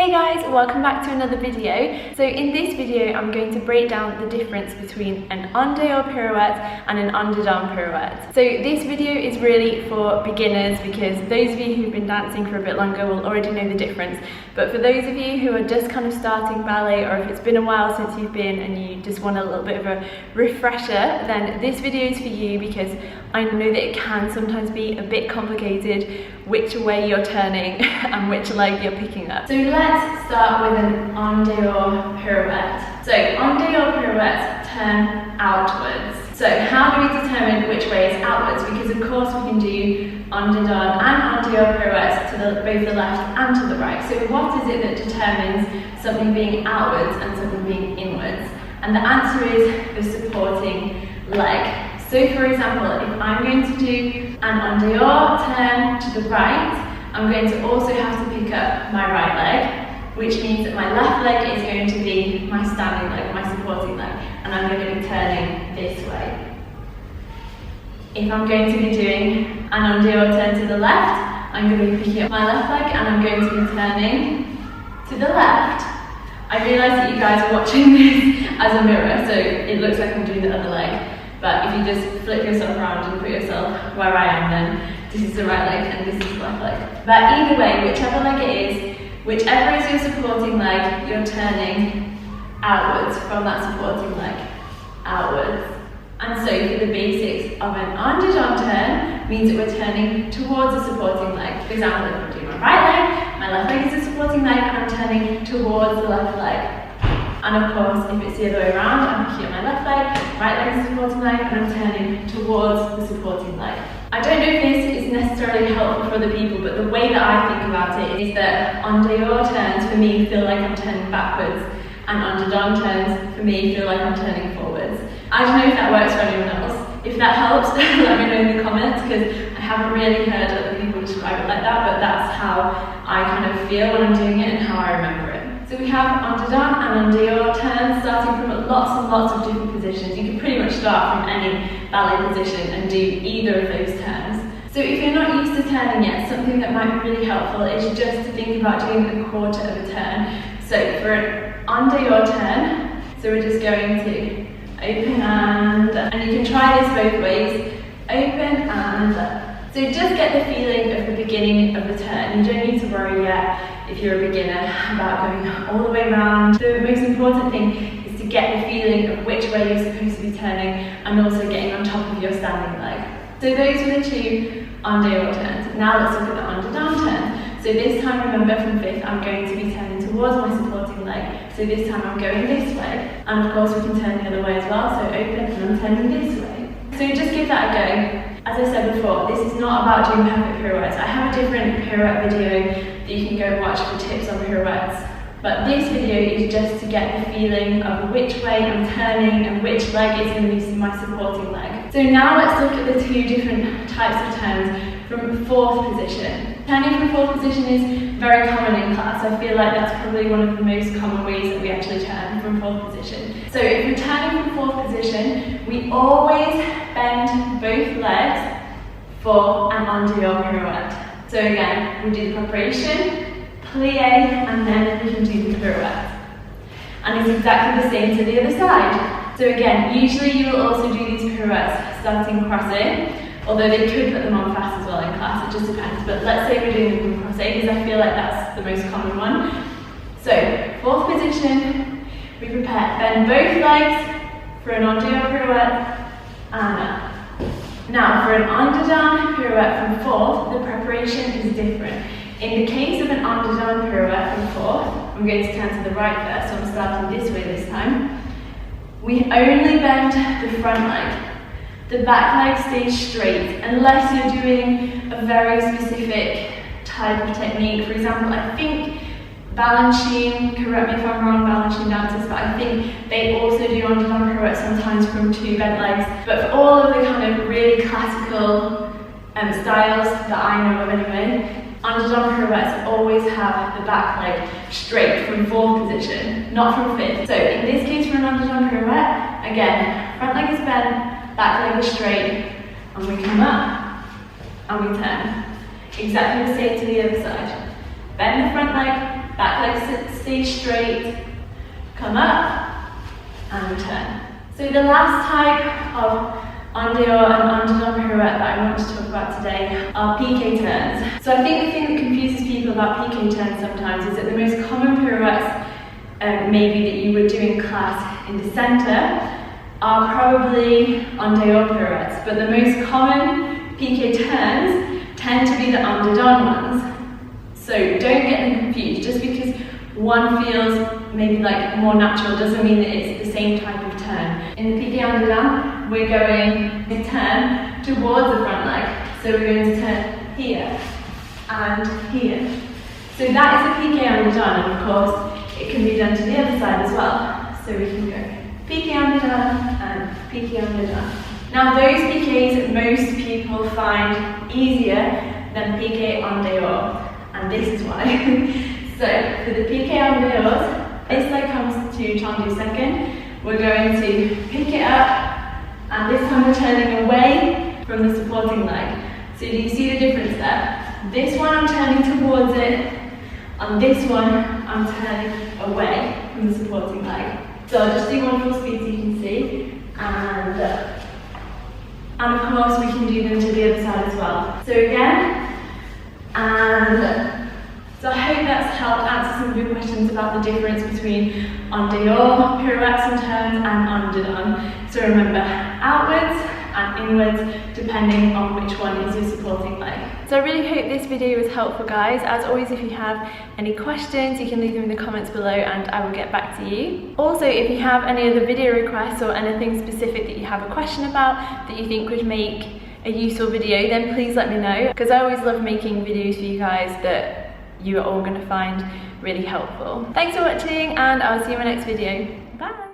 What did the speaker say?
Hey guys, welcome back to another video. So in this video I'm going to break down the difference between an en dehors pirouette and an en dedans pirouette. So this video is really for beginners because those of you who've been dancing for a bit longer will already know the difference. But for those of you who are just kind of starting ballet, or if it's been a while since you've been and you just want a little bit of a refresher, then this video is for you because I know that it can sometimes be a bit complicated which way you're turning and which leg you're picking up. So let's start with an en dehors pirouette. So en dehors pirouettes turn outwards. So how do we determine which way is outwards? Because of course we can do en dedans and en dehors pirouettes to both the left and to the right. So what is it that determines something being outwards and something being inwards? And the answer is the supporting leg. So for example, if I'm going to do an en dehors turn to the right, I'm going to also have to pick up my right leg, which means that my left leg is going to be my standing leg, my supporting leg, and I'm going to be turning this way. If I'm going to be doing an en dehors turn to the left, I'm going to be picking up my left leg and I'm going to be turning to the left. I realise that you guys are watching this as a mirror, so it looks like I'm doing the other leg. But if you just flip yourself around and put yourself where I am, then this is the right leg and this is the left leg. But either way, whichever leg it is, whichever is your supporting leg, you're turning outwards from that supporting leg, outwards. And so for the basics of an en dedans turn means that we're turning towards the supporting leg. For example, if I'm doing my right leg, my left leg is the supporting leg, and I'm turning towards the left leg. And of course, if it's the other way around, I'm picking up my left leg, right leg is the supporting leg, and I'm turning towards the supporting leg. I don't know if this is necessarily helpful for other people, but the way that I think about it is that en dehors turns for me feel like I'm turning backwards, and en dedans turns for me feel like I'm turning forwards. I don't know if that works for anyone else. If that helps, let me know in the comments, because I haven't really heard other people describe it like that, but that's how I kind of feel when I'm doing it and how I remember it. So we have en dedans and en dehors turns starting from lots and lots of different positions. You can pretty much start from any ballet position and do either of those turns. So if you're not used to turning yet, something that might be really helpful is just to think about doing a quarter of a turn. So for an en dehors turn, so we're just going to open and you can try this both ways, open and up. So just get the feeling of the beginning of the turn. You don't need to worry yet if you're a beginner about going all the way around. The most important thing is to get the feeling of which way you're supposed to be turning and also getting on top of your standing leg. So those were the two en dehors turns. Now let's look at the en dedans turn. So this time, remember, from fifth, I'm going to be turning towards my supporting leg. So this time I'm going this way. And of course we can turn the other way as well. So open and I'm turning this way. So just give that a go. As I said before, this is not about doing perfect pirouettes. I have a different pirouette video that you can go watch for tips on pirouettes. But this video is just to get the feeling of which way I'm turning and which leg is going to be my supporting leg. So now let's look at the two different types of turns from fourth position. Turning from fourth position is very common in class. I feel like that's probably one of the most common ways that we actually turn from fourth position. So if we're turning from fourth position, we always bend both legs for an en dehors pirouette. So again, we do the preparation, plie, and then we can do the pirouette. And it's exactly the same to the other side. So again, usually you will also do these pirouettes starting crossé, although they could put them on fast as well in class, it just depends. But let's say we're doing them crossé because I feel like that's the most common one. So, fourth position, we prepare, bend both legs for an en dehors pirouette and up. Now, for an en dedans pirouette from fourth, the preparation is different. In the case of an en dedans pirouette from fourth, I'm going to turn to the right first, so I'm starting this way this time. We only bend the front leg. The back leg stays straight, unless you're doing a very specific type of technique. For example, I think Balanchine, correct me if I'm wrong, Balanchine dancers, but I think they also do en dedans pirouettes sometimes from two bent legs. But for all of the kind of really classical styles that I know of anyway, en dedans pirouettes always have the back leg straight from fourth position, not from fifth. So in this case for an en dedans pirouette, again, front leg is bent, back leg is straight, and we come up and we turn. Exactly the same to the other side. Bend the front leg, back leg stays straight, come up, and turn. So the last type of en dehors and underdone pirouette that I want to talk about today are piqué turns. So I think the thing that confuses people about piqué turns sometimes is that the most common pirouettes maybe that you would do in class in the centre are probably en dehors pirouettes, but the most common piqué turns tend to be the underdone ones. So don't get them confused. Just because one feels maybe like more natural doesn't mean that it's the same type of turn. In the piqué underdone, we're going to turn towards the front leg. So we're going to turn here and here. So that is a piqué underdone, and of course it can be done to the other side as well. So we can go piqué underdone and piqué underdone. Now those piqués most people find easier than piqué en dehors, and this is why. So for the piqué en dehors, this leg comes to tendu second. We're going to pick it up, and this time we're turning away from the supporting leg. So do you see the difference there? This one I'm turning towards it, and this one I'm turning away from the supporting leg. So I'll just do one full speed so you can see, and of course we can do them to the other side as well. So again, and so I hope that's helped answer some of your questions about the difference between en dehors pirouettes and turns and underdone. So remember, outwards and inwards depending on which one is your supporting leg. So I really hope this video was helpful, guys. As always, if you have any questions, you can leave them in the comments below and I will get back to you. Also, if you have any other video requests or anything specific that you have a question about that you think would make a useful video, then please let me know, because I always love making videos for you guys that you are all going to find really helpful. Thanks for watching, and I'll see you in my next video. Bye!